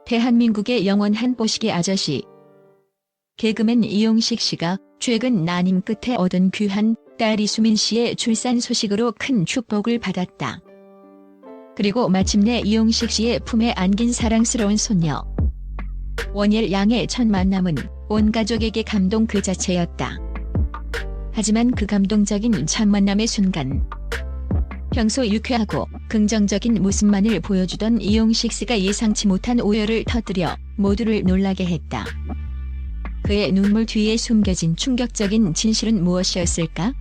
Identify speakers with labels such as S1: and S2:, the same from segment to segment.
S1: 대한민국의 영원한 뽀시계 아저씨. 개그맨 이용식 씨가 최근 난임 끝에 얻은 귀한 딸 이수민 씨의 출산 소식으로 큰 축복을 받았다. 그리고 마침내 이용식 씨의 품에 안긴 사랑스러운 손녀 원예을 양의 첫 만남은 온 가족에게 감동 그 자체였다. 하지만 그 감동적인 첫 만남의 순간, 평소 유쾌하고 긍정적인 모습만을 보여주던 이용식 씨가 예상치 못한 오열을 터뜨려 모두를 놀라게 했다. 그의 눈물 뒤에 숨겨진 충격적인 진실은 무엇이었을까?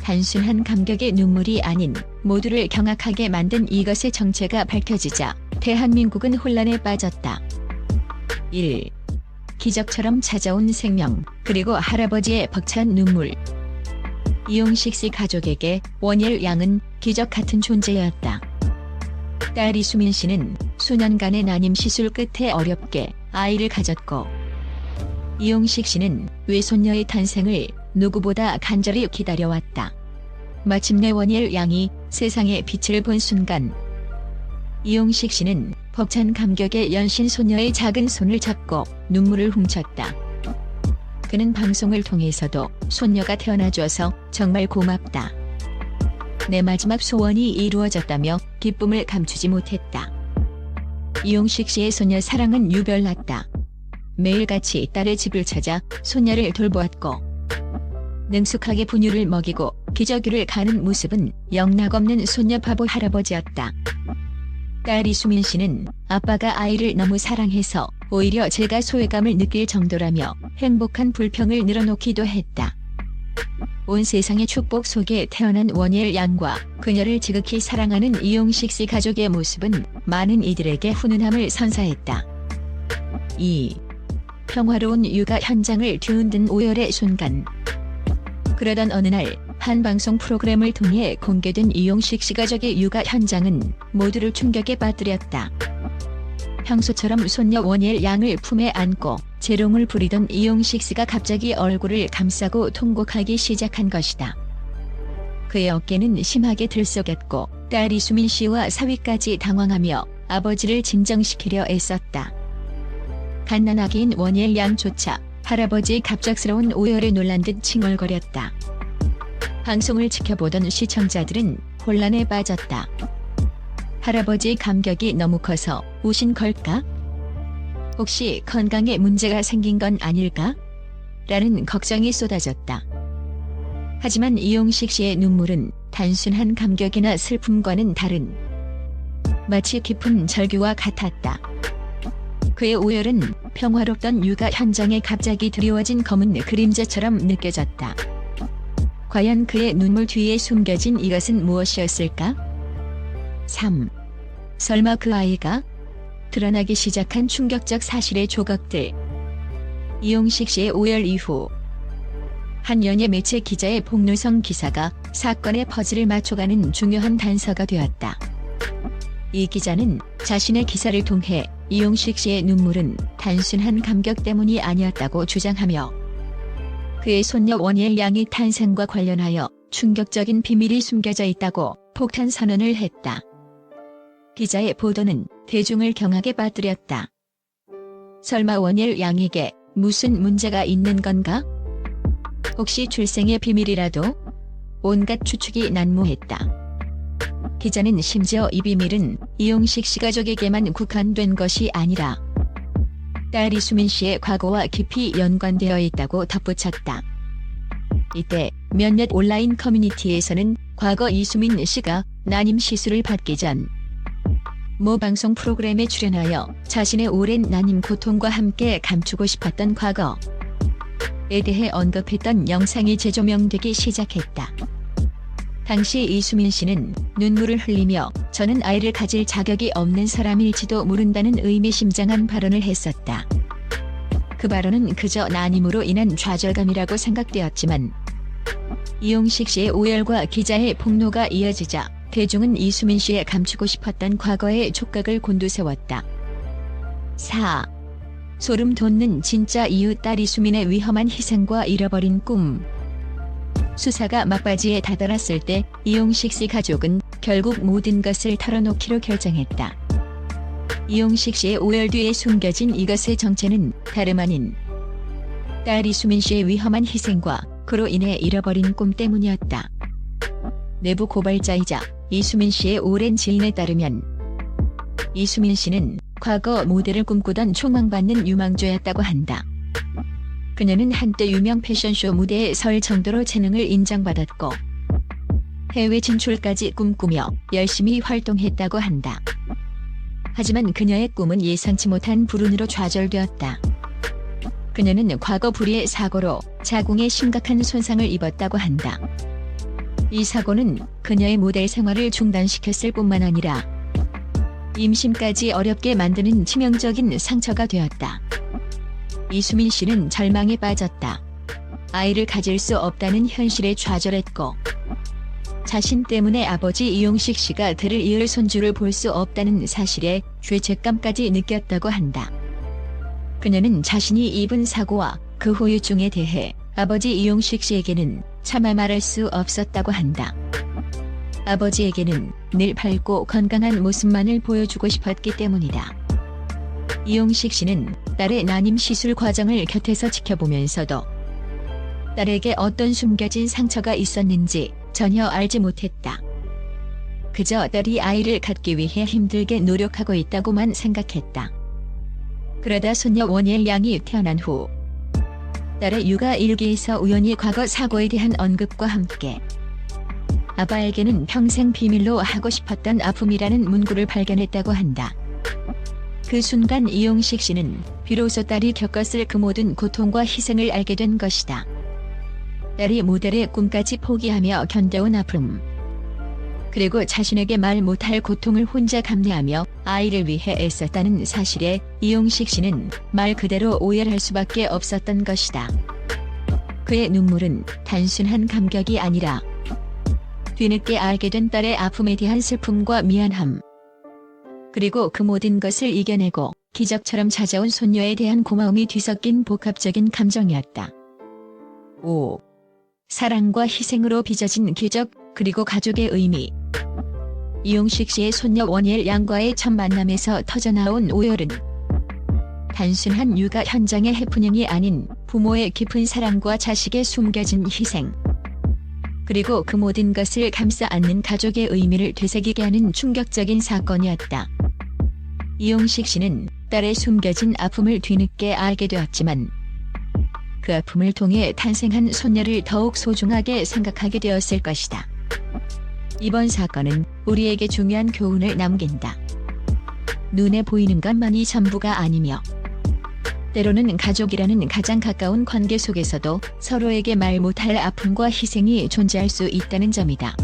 S1: 단순한 감격의 눈물이 아닌 모두를 경악하게 만든 이것의 정체가 밝혀지자 대한민국은 혼란에 빠졌다. 1. 기적처럼 찾아온 생명, 그리고 할아버지의 벅찬 눈물. 이용식 씨 가족에게 원예을 양은 기적 같은 존재였다. 딸 이수민 씨는 수년간의 난임 시술 끝에 어렵게 아이를 가졌고, 이용식 씨는 외손녀의 탄생을 누구보다 간절히 기다려왔다. 마침내 원예을 양이 세상의 빛을 본 순간, 이용식 씨는 벅찬 감격에 연신 소녀의 작은 손을 잡고 눈물을 훔쳤다. 그는 방송을 통해서도 손녀가 태어나줘서 정말 고맙다. 내 마지막 소원이 이루어졌다며 기쁨을 감추지 못했다. 이용식 씨의 소녀 사랑은 유별났다. 매일같이 딸의 집을 찾아 손녀를 돌보았고, 능숙하게 분유를 먹이고 기저귀를 가는 모습은 영락없는 손녀 바보 할아버지였다. 딸 이수민 씨는 아빠가 아이를 너무 사랑해서 오히려 제가 소외감을 느낄 정도라며 행복한 불평을 늘어놓기도 했다. 온 세상의 축복 속에 태어난 원예을 양과 그녀를 지극히 사랑하는 이용식 씨 가족의 모습은 많은 이들에게 훈훈함을 선사했다. 2. 평화로운 육아 현장을 뒤흔든 오열의 순간. 그러던 어느 날 한 방송 프로그램을 통해 공개된 이용식 씨 가족의 육아 현장은 모두를 충격에 빠뜨렸다. 평소처럼 손녀 원예을 양을 품에 안고 재롱을 부리던 이용식 씨가 갑자기 얼굴을 감싸고 통곡하기 시작한 것이다. 그의 어깨는 심하게 들썩였고 딸 이수민 씨와 사위까지 당황하며 아버지를 진정시키려 애썼다. 갓난아기인 원예을 양조차 할아버지의 갑작스러운 오열에 놀란 듯 칭얼거렸다. 방송을 지켜보던 시청자들은 혼란에 빠졌다. 할아버지의 감격이 너무 커서 우신 걸까? 혹시 건강에 문제가 생긴 건 아닐까? 라는 걱정이 쏟아졌다. 하지만 이용식 씨의 눈물은 단순한 감격이나 슬픔과는 다른 마치 깊은 절규와 같았다. 그의 오열은 평화롭던 육아 현장에 갑자기 드리워진 검은 그림자처럼 느껴졌다. 과연 그의 눈물 뒤에 숨겨진 이것은 무엇이었을까? 3. 설마 그 아이가? 드러나기 시작한 충격적 사실의 조각들. 이용식 씨의 오열 이후 한 연예 매체 기자의 폭로성 기사가 사건의 퍼즐을 맞춰가는 중요한 단서가 되었다. 이 기자는 자신의 기사를 통해 이용식 씨의 눈물은 단순한 감격 때문이 아니었다고 주장하며, 그의 손녀 원예을 양의 탄생과 관련하여 충격적인 비밀이 숨겨져 있다고 폭탄 선언을 했다. 기자의 보도는 대중을 경악에 빠뜨렸다. 설마 원예을 양에게 무슨 문제가 있는 건가? 혹시 출생의 비밀이라도? 온갖 추측이 난무했다. 기자는 심지어 이 비밀은 이용식 씨 가족에게만 국한된 것이 아니라 딸 이수민 씨의 과거와 깊이 연관되어 있다고 덧붙였다. 이때 몇몇 온라인 커뮤니티에서는 과거 이수민 씨가 난임 시술을 받기 전 모 방송 프로그램에 출연하여 자신의 오랜 난임 고통과 함께 감추고 싶었던 과거에 대해 언급했던 영상이 재조명되기 시작했다. 당시 이수민 씨는 눈물을 흘리며 저는 아이를 가질 자격이 없는 사람일지도 모른다는 의미심장한 발언을 했었다. 그 발언은 그저 난임으로 인한 좌절감이라고 생각되었지만, 이용식 씨의 오열과 기자의 폭로가 이어지자 대중은 이수민 씨의 감추고 싶었던 과거의 촉각을 곤두세웠다. 4. 소름 돋는 진짜 이유. 딸 이수민의 위험한 희생과 잃어버린 꿈. 수사가 막바지에 다다랐을 때 이용식 씨 가족은 결국 모든 것을 털어놓기로 결정했다. 이용식 씨의 오열 뒤에 숨겨진 이것의 정체는 다름 아닌 딸 이수민 씨의 위험한 희생과 그로 인해 잃어버린 꿈 때문이었다. 내부 고발자이자 이수민 씨의 오랜 지인에 따르면 이수민 씨는 과거 모델을 꿈꾸던 촉망받는 유망주였다고 한다. 그녀는 한때 유명 패션쇼 무대에 설 정도로 재능을 인정받았고 해외 진출까지 꿈꾸며 열심히 활동했다고 한다. 하지만 그녀의 꿈은 예상치 못한 불운으로 좌절되었다. 그녀는 과거 불의의 사고로 자궁에 심각한 손상을 입었다고 한다. 이 사고는 그녀의 모델 생활을 중단시켰을 뿐만 아니라 임신까지 어렵게 만드는 치명적인 상처가 되었다. 이수민 씨는 절망에 빠졌다. 아이를 가질 수 없다는 현실에 좌절했고 자신 때문에 아버지 이용식 씨가 들을 이을 손주를 볼 수 없다는 사실에 죄책감까지 느꼈다고 한다. 그녀는 자신이 입은 사고와 그 후유증에 대해 아버지 이용식 씨에게는 차마 말할 수 없었다고 한다. 아버지에게는 늘 밝고 건강한 모습만을 보여주고 싶었기 때문이다. 이용식 씨는 딸의 난임 시술 과정을 곁에서 지켜보면서도 딸에게 어떤 숨겨진 상처가 있었는지 전혀 알지 못했다. 그저 딸이 아이를 갖기 위해 힘들게 노력하고 있다고만 생각했다. 그러다 손녀 원예 양이 태어난 후 딸의 육아 일기에서 우연히 과거 사고에 대한 언급과 함께 아빠에게는 평생 비밀로 하고 싶었던 아픔이라는 문구를 발견했다고 한다. 그 순간 이용식 씨는 비로소 딸이 겪었을 그 모든 고통과 희생을 알게 된 것이다. 딸이 모델의 꿈까지 포기하며 견뎌온 아픔, 그리고 자신에게 말 못할 고통을 혼자 감내하며 아이를 위해 애썼다는 사실에 이용식 씨는 말 그대로 오열할 수밖에 없었던 것이다. 그의 눈물은 단순한 감격이 아니라 뒤늦게 알게 된 딸의 아픔에 대한 슬픔과 미안함, 그리고 그 모든 것을 이겨내고 기적처럼 찾아온 손녀에 대한 고마움이 뒤섞인 복합적인 감정이었다. 5. 사랑과 희생으로 빚어진 기적, 그리고 가족의 의미. 이용식 씨의 손녀 원예 양과의 첫 만남에서 터져나온 오열은 단순한 육아 현장의 해프닝이 아닌 부모의 깊은 사랑과 자식의 숨겨진 희생, 그리고 그 모든 것을 감싸 안는 가족의 의미를 되새기게 하는 충격적인 사건이었다. 이용식 씨는 딸의 숨겨진 아픔을 뒤늦게 알게 되었지만 그 아픔을 통해 탄생한 손녀를 더욱 소중하게 생각하게 되었을 것이다. 이번 사건은 우리에게 중요한 교훈을 남긴다. 눈에 보이는 것만이 전부가 아니며 때로는 가족이라는 가장 가까운 관계 속에서도 서로에게 말 못할 아픔과 희생이 존재할 수 있다는 점이다.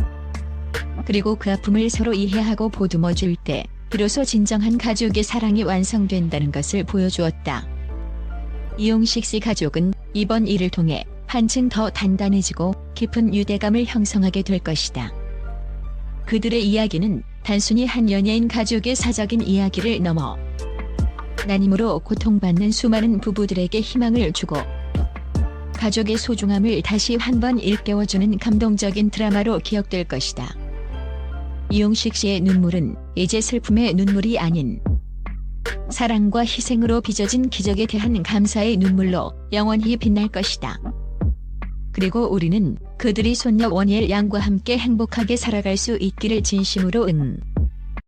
S1: 그리고 그 아픔을 서로 이해하고 보듬어 줄 때 비로소 진정한 가족의 사랑이 완성된다는 것을 보여주었다. 이용식 씨 가족은 이번 일을 통해 한층 더 단단해지고 깊은 유대감을 형성하게 될 것이다. 그들의 이야기는 단순히 한 연예인 가족의 사적인 이야기를 넘어 난임으로 고통받는 수많은 부부들에게 희망을 주고 가족의 소중함을 다시 한 번 일깨워주는 감동적인 드라마로 기억될 것이다. 이용식 씨의 눈물은 이제 슬픔의 눈물이 아닌 사랑과 희생으로 빚어진 기적에 대한 감사의 눈물로 영원히 빛날 것이다. 그리고 우리는 그들이 손녀 원예 양과 함께 행복하게 살아갈 수 있기를 진심으로